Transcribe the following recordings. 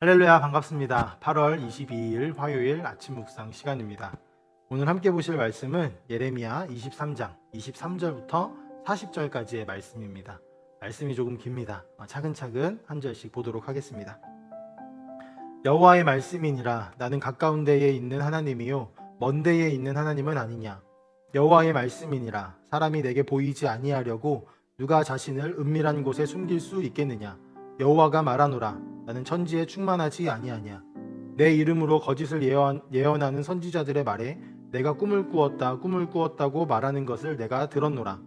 할렐루야, 반갑습니다. 8월 22일 화요일 아침 묵상 시간입니다. 오늘 함께 보실 말씀은 예레미야 23장 23절부터 40절까지의 말씀입니다. 말씀이 조금 깁니다. 차근차근 한 절씩 보도록 하겠습니다. 여호와의 말씀이니라. 나는 가까운 데에 있는 하나님이요 먼 데에 있는 하나님은 아니냐. 여호와의 말씀이니라. 사람이 내게 보이지 아니하려고 누가 자신을 은밀한 곳에 숨길 수 있겠느냐. 여호와가 말하노라. 나는 천지에 충만하지 아니하냐. 내 이름으로 거짓을 예언하는 선지자들의 말에 내가 꿈을 꾸었다고 말하는 것을 내가 들었노라.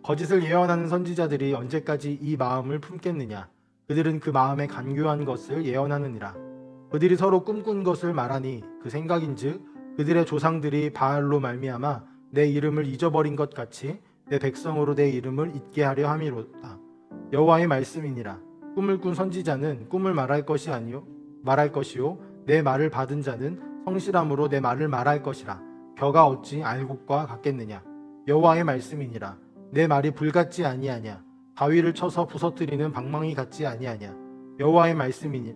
거짓을 예언하는 선지자들이 언제까지 이 마음을 품겠느냐. 그들은 그 마음에 간교한 것을 예언하느니라. 그들이 서로 꿈꾼 것을 말하니 그 생각인즉 그들의 조상들이 바알로 말미암아 내 이름을 잊어버린 것 같이 내 백성으로 내 이름을 잊게 하려 함이로다. 여호와의 말씀이니라. 꿈을 꾼 선지자는 꿈을 말할 것이요 내 말을 받은 자는 성실함으로 내 말을 말할 것이라. 겨가 어찌 알곡과 같겠느냐. 여호와의 말씀이니라. 내 말이 불같지 아니하냐. 바위를 쳐서 부서뜨리는 방망이 같지 아니하냐. 여호와의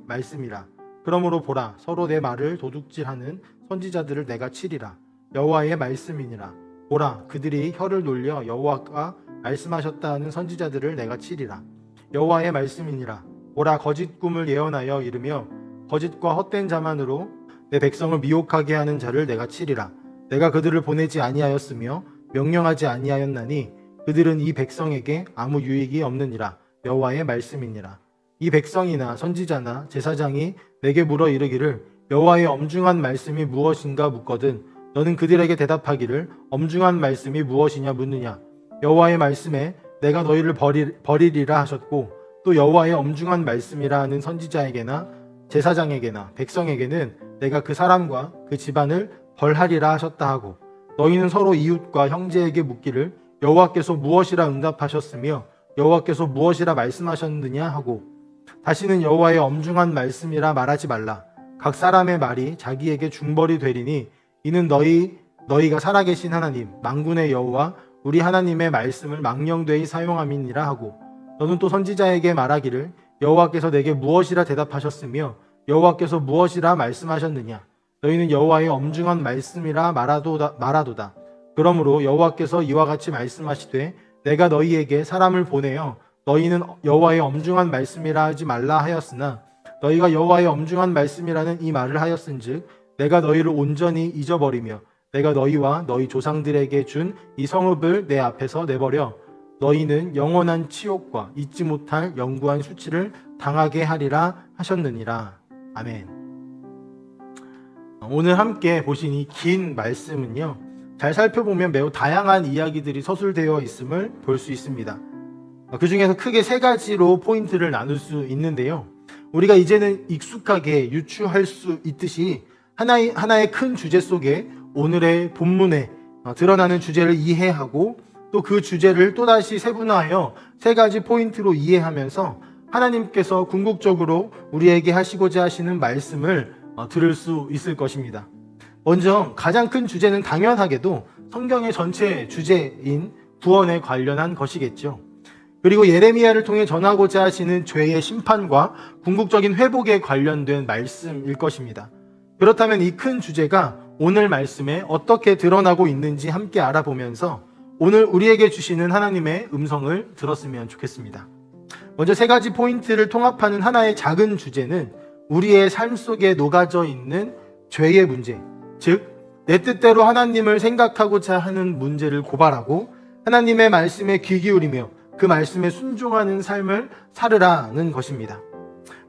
말씀이라. 그러므로 보라, 서로 내 말을 도둑질하는 선지자들을 내가 치리라. 여호와의 말씀이니라. 보라, 그들이 혀를 놀려 여호와가 말씀하셨다 하는 선지자들을 내가 치리라. 여호와의 말씀이니라. 보라, 거짓 꿈을 예언하여 이르며 거짓과 헛된 자만으로 내 백성을 미혹하게 하는 자를 내가 치리라. 내가 그들을 보내지 아니하였으며 명령하지 아니하였나니 그들은 이 백성에게 아무 유익이 없느니라. 여호와의 말씀이니라. 이 백성이나 선지자나 제사장이 내게 물어 이르기를 여호와의 엄중한 말씀이 무엇인가 묻거든 너는 그들에게 대답하기를 엄중한 말씀이 무엇이냐 묻느냐. 여호와의 말씀에 내가 너희를 버리리라 하셨고 또 여호와의 엄중한 말씀이라 하는 선지자에게나 제사장에게나 백성에게는 내가 그 사람과 그 집안을 벌하리라 하셨다 하고 너희는 서로 이웃과 형제에게 묻기를 여호와께서 무엇이라 응답하셨으며 여호와께서 무엇이라 말씀하셨느냐 하고 다시는 여호와의 엄중한 말씀이라 말하지 말라. 각 사람의 말이 자기에게 중벌이 되리니 이는 너희가 살아계신 하나님 만군의 여호와 우리 하나님의 말씀을 망령되이 사용함이니라 하고 너는 또 선지자에게 말하기를 여호와께서 내게 무엇이라 대답하셨으며 여호와께서 무엇이라 말씀하셨느냐. 너희는 여호와의 엄중한 말씀이라 말하도다. 그러므로 여호와께서 이와 같이 말씀하시되 내가 너희에게 사람을 보내어 너희는 여호와의 엄중한 말씀이라 하지 말라 하였으나 너희가 여호와의 엄중한 말씀이라는 이 말을 하였은즉 내가 너희를 온전히 잊어버리며 내가 너희와 너희 조상들에게 준 이 성읍을 내 앞에서 내버려 너희는 영원한 치욕과 잊지 못할 영구한 수치를 당하게 하리라 하셨느니라. 아멘. 오늘 함께 보신 이 긴 말씀은요, 잘 살펴보면 매우 다양한 이야기들이 서술되어 있음을 볼 수 있습니다. 그 중에서 크게 세 가지로 포인트를 나눌 수 있는데요. 우리가 이제는 익숙하게 유추할 수 있듯이 하나의 큰 주제 속에 오늘의 본문에 드러나는 주제를 이해하고 또 그 주제를 또다시 세분화하여 세 가지 포인트로 이해하면서 하나님께서 궁극적으로 우리에게 하시고자 하시는 말씀을 들을 수 있을 것입니다. 먼저 가장 큰 주제는 당연하게도 성경의 전체 주제인 구원에 관련한 것이겠죠. 그리고 예레미야를 통해 전하고자 하시는 죄의 심판과 궁극적인 회복에 관련된 말씀일 것입니다. 그렇다면 이 큰 주제가 오늘 말씀에 어떻게 드러나고 있는지 함께 알아보면서 오늘 우리에게 주시는 하나님의 음성을 들었으면 좋겠습니다. 먼저 세 가지 포인트를 통합하는 하나의 작은 주제는 우리의 삶 속에 녹아져 있는 죄의 문제, 즉 내 뜻대로 하나님을 생각하고자 하는 문제를 고발하고 하나님의 말씀에 귀 기울이며 그 말씀에 순종하는 삶을 살으라는 것입니다.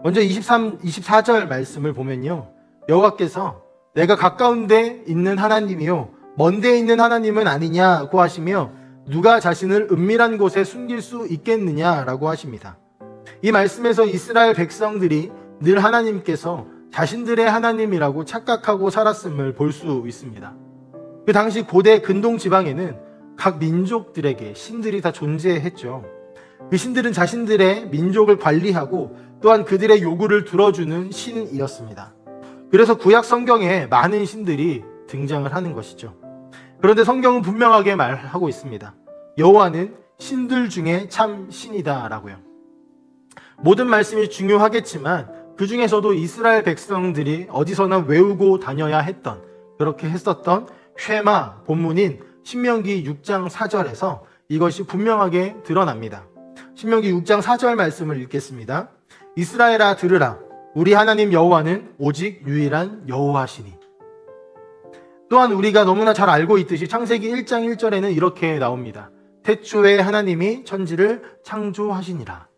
먼저 24절 말씀을 보면요, 여호와께서 내가 가까운 데 있는 하나님이요 먼 데 있는 하나님은 아니냐고 하시며 누가 자신을 은밀한 곳에 숨길 수 있겠느냐라고 하십니다. 이 말씀에서 이스라엘 백성들이 늘 하나님께서 자신들의 하나님이라고 착각하고 살았음을 볼 수 있습니다. 그 당시 고대 근동 지방에는 각 민족들에게 신들이 다 존재했죠. 그 신들은 자신들의 민족을 관리하고 또한 그들의 요구를 들어주는 신이었습니다. 그래서 구약 성경에 많은 신들이 등장을 하는 것이죠. 그런데 성경은 분명하게 말하고 있습니다. 여호와는 신들 중에 참 신이다 라고요. 모든 말씀이 중요하겠지만 그 중에서도 이스라엘 백성들이 어디서나 외우고 다녀야 했던, 그렇게 했었던 쉐마 본문인 신명기 6장 4절에서 이것이 분명하게 드러납니다. 신명기 6장 4절 말씀을 읽겠습니다. 이스라엘아 들으라. 우리 하나님 여호와는 오직 유일한 여호와시니. 또한 우리가 너무나 잘 알고 있듯이 창세기 1장 1절에는 이렇게 나옵니다. 태초에 하나님이 천지를 창조하시니라.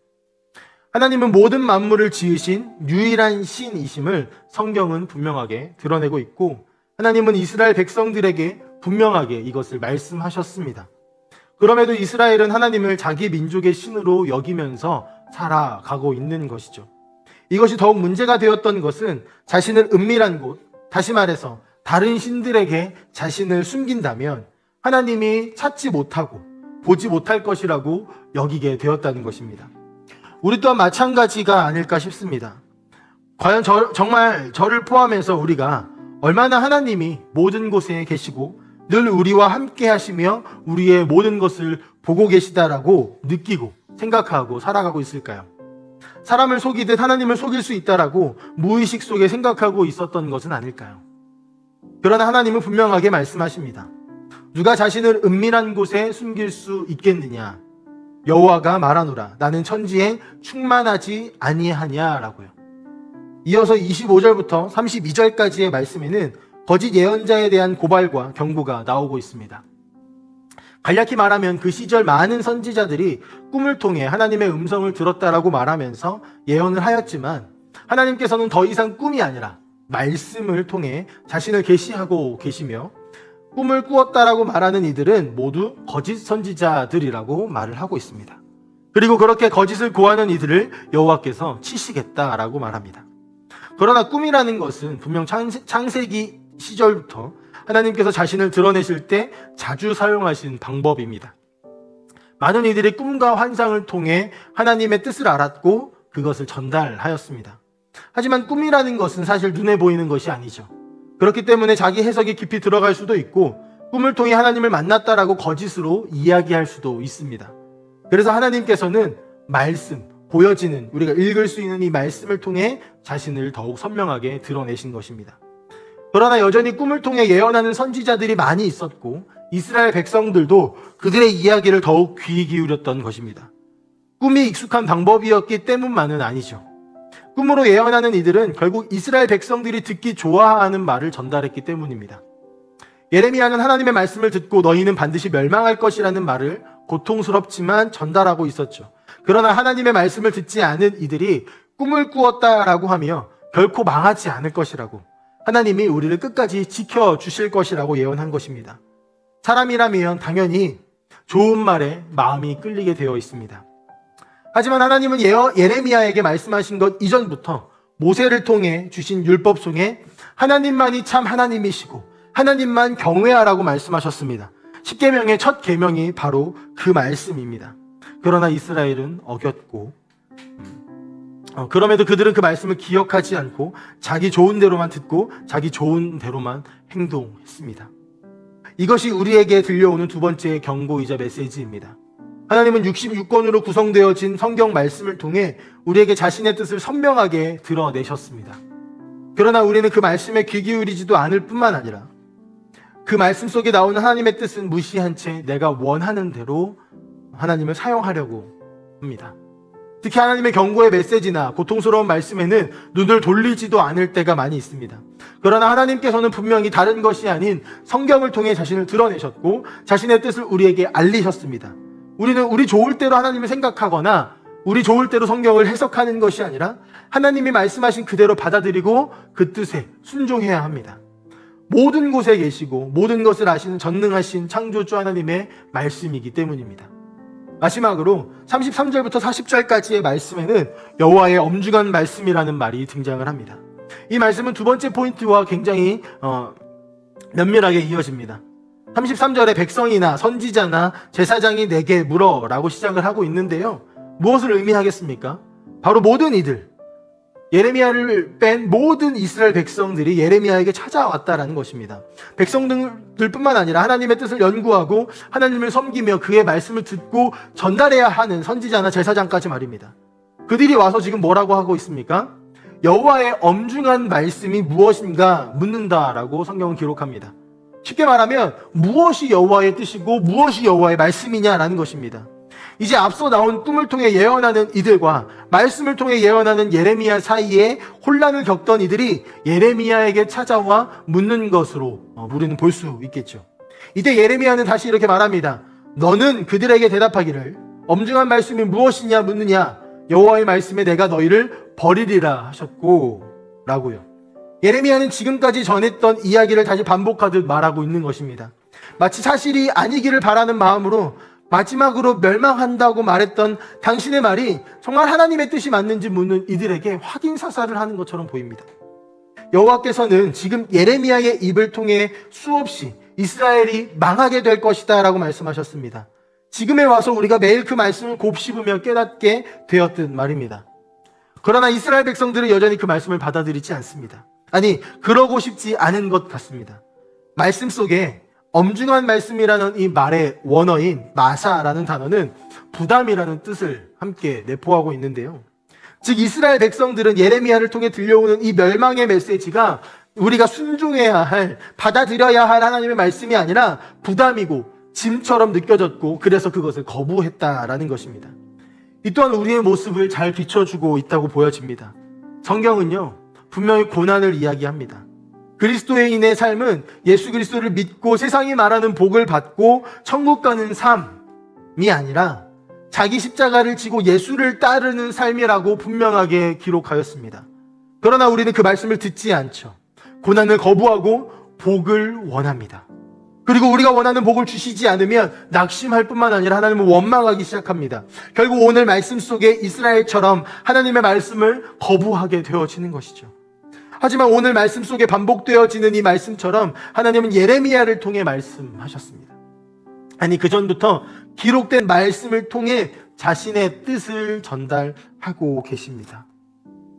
하나님은 모든 만물을 지으신 유일한 신이심을 성경은 분명하게 드러내고 있고, 하나님은 이스라엘 백성들에게 분명하게 이것을 말씀하셨습니다. 그럼에도 이스라엘은 하나님을 자기 민족의 신으로 여기면서 살아가고 있는 것이죠. 이것이 더욱 문제가 되었던 것은 자신을 은밀한 곳, 다시 말해서 다른 신들에게 자신을 숨긴다면 하나님이 찾지 못하고 보지 못할 것이라고 여기게 되었다는 것입니다. 우리 또한 마찬가지가 아닐까 싶습니다. 과연 정말 저를 포함해서 우리가 얼마나 하나님이 모든 곳에 계시고 늘 우리와 함께 하시며 우리의 모든 것을 보고 계시다라고 느끼고 생각하고 살아가고 있을까요? 사람을 속이듯 하나님을 속일 수 있다라고 무의식 속에 생각하고 있었던 것은 아닐까요? 그러나 하나님은 분명하게 말씀하십니다. 누가 자신을 은밀한 곳에 숨길 수 있겠느냐? 여호와가 말하노라. 나는 천지에 충만하지 아니하냐라고요. 이어서 25절부터 32절까지의 말씀에는 거짓 예언자에 대한 고발과 경고가 나오고 있습니다. 간략히 말하면 그 시절 많은 선지자들이 꿈을 통해 하나님의 음성을 들었다라고 말하면서 예언을 하였지만, 하나님께서는 더 이상 꿈이 아니라 말씀을 통해 자신을 계시하고 계시며, 꿈을 꾸었다라고 말하는 이들은 모두 거짓 선지자들이라고 말을 하고 있습니다. 그리고 그렇게 거짓을 고하는 이들을 여호와께서 치시겠다라고 말합니다. 그러나 꿈이라는 것은 분명 창세기 시절부터 하나님께서 자신을 드러내실 때 자주 사용하신 방법입니다. 많은 이들이 꿈과 환상을 통해 하나님의 뜻을 알았고 그것을 전달하였습니다. 하지만 꿈이라는 것은 사실 눈에 보이는 것이 아니죠. 그렇기 때문에 자기 해석이 깊이 들어갈 수도 있고, 꿈을 통해 하나님을 만났다라고 거짓으로 이야기할 수도 있습니다. 그래서 하나님께서는 말씀, 보여지는, 우리가 읽을 수 있는 이 말씀을 통해 자신을 더욱 선명하게 드러내신 것입니다. 그러나 여전히 꿈을 통해 예언하는 선지자들이 많이 있었고, 이스라엘 백성들도 그들의 이야기를 더욱 귀 기울였던 것입니다. 꿈이 익숙한 방법이었기 때문만은 아니죠. 꿈으로 예언하는 이들은 결국 이스라엘 백성들이 듣기 좋아하는 말을 전달했기 때문입니다. 예레미야는 하나님의 말씀을 듣고 너희는 반드시 멸망할 것이라는 말을 고통스럽지만 전달하고 있었죠. 그러나 하나님의 말씀을 듣지 않은 이들이 꿈을 꾸었다라고 하며 결코 망하지 않을 것이라고, 하나님이 우리를 끝까지 지켜주실 것이라고 예언한 것입니다. 사람이라면 당연히 좋은 말에 마음이 끌리게 되어 있습니다. 하지만 하나님은 예레미야에게 말씀하신 것 이전부터 모세를 통해 주신 율법 속에 하나님만이 참 하나님이시고 하나님만 경외하라고 말씀하셨습니다. 십계명의 첫 계명이 바로 그 말씀입니다. 그러나 이스라엘은 어겼고, 그럼에도 그들은 그 말씀을 기억하지 않고 자기 좋은 대로만 듣고 자기 좋은 대로만 행동했습니다. 이것이 우리에게 들려오는 두 번째 경고이자 메시지입니다. 하나님은 66권으로 구성되어진 성경 말씀을 통해 우리에게 자신의 뜻을 선명하게 드러내셨습니다. 그러나 우리는 그 말씀에 귀 기울이지도 않을 뿐만 아니라 그 말씀 속에 나오는 하나님의 뜻은 무시한 채 내가 원하는 대로 하나님을 사용하려고 합니다. 특히 하나님의 경고의 메시지나 고통스러운 말씀에는 눈을 돌리지도 않을 때가 많이 있습니다. 그러나 하나님께서는 분명히 다른 것이 아닌 성경을 통해 자신을 드러내셨고 자신의 뜻을 우리에게 알리셨습니다. 우리는 우리 좋을 대로 하나님을 생각하거나 우리 좋을 대로 성경을 해석하는 것이 아니라 하나님이 말씀하신 그대로 받아들이고 그 뜻에 순종해야 합니다. 모든 곳에 계시고 모든 것을 아시는 전능하신 창조주 하나님의 말씀이기 때문입니다. 마지막으로 33절부터 40절까지의 말씀에는 여호와의 엄중한 말씀이라는 말이 등장을 합니다. 이 말씀은 두 번째 포인트와 굉장히 면밀하게 이어집니다. 33절에 백성이나 선지자나 제사장이 내게 물어 라고 시작을 하고 있는데요. 무엇을 의미하겠습니까? 바로 모든 이들, 예레미야를 뺀 모든 이스라엘 백성들이 예레미야에게 찾아왔다라는 것입니다. 백성들뿐만 아니라 하나님의 뜻을 연구하고 하나님을 섬기며 그의 말씀을 듣고 전달해야 하는 선지자나 제사장까지 말입니다. 그들이 와서 지금 뭐라고 하고 있습니까? 여호와의 엄중한 말씀이 무엇인가 묻는다라고 성경은 기록합니다. 쉽게 말하면 무엇이 여호와의 뜻이고 무엇이 여호와의 말씀이냐라는 것입니다. 이제 앞서 나온 꿈을 통해 예언하는 이들과 말씀을 통해 예언하는 예레미야 사이에 혼란을 겪던 이들이 예레미야에게 찾아와 묻는 것으로 우리는 볼 수 있겠죠. 이때 예레미야는 다시 이렇게 말합니다. 너는 그들에게 대답하기를 엄중한 말씀이 무엇이냐 묻느냐, 여호와의 말씀에 내가 너희를 버리리라 하셨고 라고요. 예레미야는 지금까지 전했던 이야기를 다시 반복하듯 말하고 있는 것입니다. 마치 사실이 아니기를 바라는 마음으로 마지막으로 멸망한다고 말했던 당신의 말이 정말 하나님의 뜻이 맞는지 묻는 이들에게 확인 사살을 하는 것처럼 보입니다. 여호와께서는 지금 예레미야의 입을 통해 수없이 이스라엘이 망하게 될 것이다 라고 말씀하셨습니다. 지금에 와서 우리가 매일 그 말씀을 곱씹으며 깨닫게 되었듯 말입니다. 그러나 이스라엘 백성들은 여전히 그 말씀을 받아들이지 않습니다. 아니, 그러고 싶지 않은 것 같습니다. 말씀 속에 엄중한 말씀이라는 이 말의 원어인 마사라는 단어는 부담이라는 뜻을 함께 내포하고 있는데요. 즉 이스라엘 백성들은 예레미야를 통해 들려오는 이 멸망의 메시지가 우리가 순종해야 할, 받아들여야 할 하나님의 말씀이 아니라 부담이고 짐처럼 느껴졌고 그래서 그것을 거부했다라는 것입니다. 이 또한 우리의 모습을 잘 비춰주고 있다고 보여집니다. 성경은요, 분명히 고난을 이야기합니다. 그리스도인의 삶은 예수 그리스도를 믿고 세상이 말하는 복을 받고 천국 가는 삶이 아니라 자기 십자가를 지고 예수를 따르는 삶이라고 분명하게 기록하였습니다. 그러나 우리는 그 말씀을 듣지 않죠. 고난을 거부하고 복을 원합니다. 그리고 우리가 원하는 복을 주시지 않으면 낙심할 뿐만 아니라 하나님을 원망하기 시작합니다. 결국 오늘 말씀 속에 이스라엘처럼 하나님의 말씀을 거부하게 되어지는 것이죠. 하지만 오늘 말씀 속에 반복되어지는 이 말씀처럼 하나님은 예레미야를 통해 말씀하셨습니다. 아니, 그전부터 기록된 말씀을 통해 자신의 뜻을 전달하고 계십니다.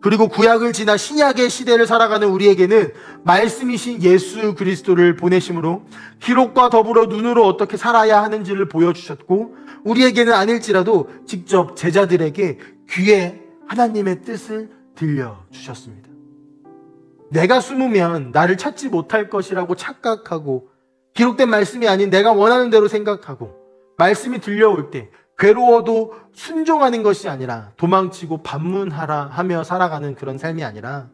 그리고 구약을 지나 신약의 시대를 살아가는 우리에게는 말씀이신 예수 그리스도를 보내심으로 기록과 더불어 눈으로 어떻게 살아야 하는지를 보여주셨고, 우리에게는 아닐지라도 직접 제자들에게 귀에 하나님의 뜻을 들려주셨습니다. 내가 숨으면 나를 찾지 못할 것이라고 착각하고 기록된 말씀이 아닌 내가 원하는 대로 생각하고 말씀이 들려올 때 괴로워도 순종하는 것이 아니라 도망치고 반문하라 하며 살아가는 그런 삶이 아니라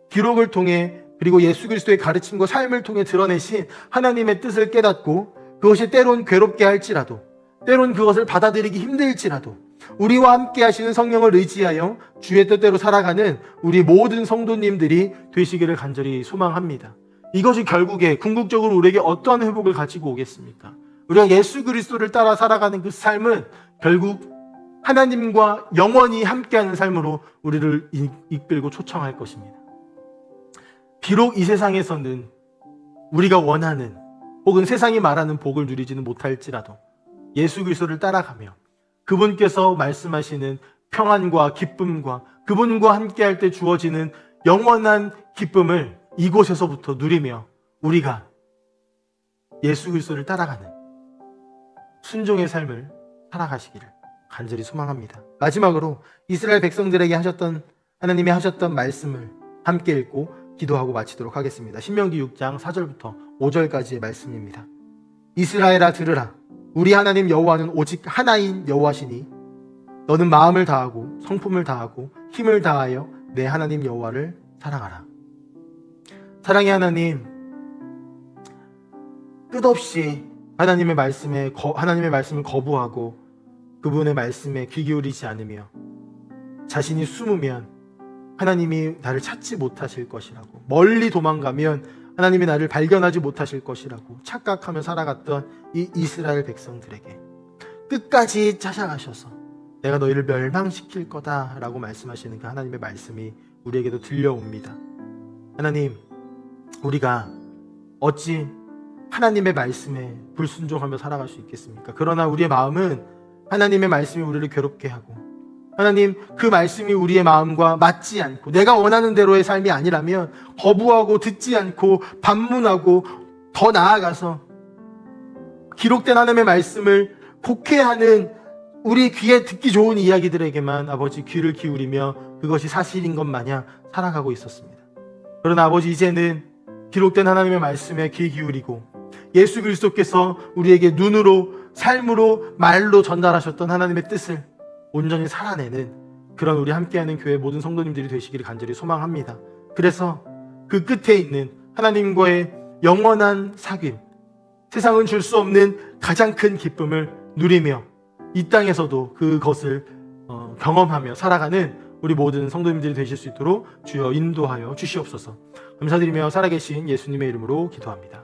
기록을 통해 그리고 예수 그리스도의 가르침과 삶을 통해 드러내신 하나님의 뜻을 깨닫고 그것이 때론 괴롭게 할지라도 때론 그것을 받아들이기 힘들지라도 우리와 함께 하시는 성령을 의지하여 주의 뜻대로 살아가는 우리 모든 성도님들이 되시기를 간절히 소망합니다. 이것이 결국에 궁극적으로 우리에게 어떠한 회복을 가지고 오겠습니까? 우리가 예수 그리스도를 따라 살아가는 그 삶은 결국 하나님과 영원히 함께하는 삶으로 우리를 이끌고 초청할 것입니다. 비록 이 세상에서는 우리가 원하는 혹은 세상이 말하는 복을 누리지는 못할지라도 예수 그리스도를 따라가며 그분께서 말씀하시는 평안과 기쁨과 그분과 함께할 때 주어지는 영원한 기쁨을 이곳에서부터 누리며 우리가 예수 그리스도를 따라가는 순종의 삶을 살아가시기를 간절히 소망합니다. 마지막으로 이스라엘 백성들에게 하나님이 하셨던 말씀을 함께 읽고 기도하고 마치도록 하겠습니다. 신명기 6장 4절부터 5절까지의 말씀입니다. 이스라엘아 들으라. 우리 하나님 여호와는 오직 하나인 여호와시니 너는 마음을 다하고 성품을 다하고 힘을 다하여 내 하나님 여호와를 사랑하라. 사랑의 하나님, 끝없이 하나님의 말씀을 거부하고 그분의 말씀에 귀 기울이지 않으며 자신이 숨으면 하나님이 나를 찾지 못하실 것이라고, 멀리 도망가면 하나님이 나를 발견하지 못하실 것이라고 착각하며 살아갔던 이 이스라엘 백성들에게 끝까지 찾아가셔서 내가 너희를 멸망시킬 거다라고 말씀하시는 그 하나님의 말씀이 우리에게도 들려옵니다. 하나님, 우리가 어찌 하나님의 말씀에 불순종하며 살아갈 수 있겠습니까? 그러나 우리의 마음은 하나님의 말씀이 우리를 괴롭게 하고 하나님, 그 말씀이 우리의 마음과 맞지 않고 내가 원하는 대로의 삶이 아니라면 거부하고 듣지 않고 반문하고 더 나아가서 기록된 하나님의 말씀을 곡해하는 우리 귀에 듣기 좋은 이야기들에게만 아버지 귀를 기울이며 그것이 사실인 것 마냥 살아가고 있었습니다. 그러나 아버지, 이제는 기록된 하나님의 말씀에 귀 기울이고 예수 그리스도께서 우리에게 눈으로, 삶으로, 말로 전달하셨던 하나님의 뜻을 온전히 살아내는 그런 우리 함께하는 교회 모든 성도님들이 되시기를 간절히 소망합니다. 그래서 그 끝에 있는 하나님과의 영원한 사귐, 세상은 줄 수 없는 가장 큰 기쁨을 누리며 이 땅에서도 그것을 경험하며 살아가는 우리 모든 성도님들이 되실 수 있도록 주여 인도하여 주시옵소서. 감사드리며 살아계신 예수님의 이름으로 기도합니다.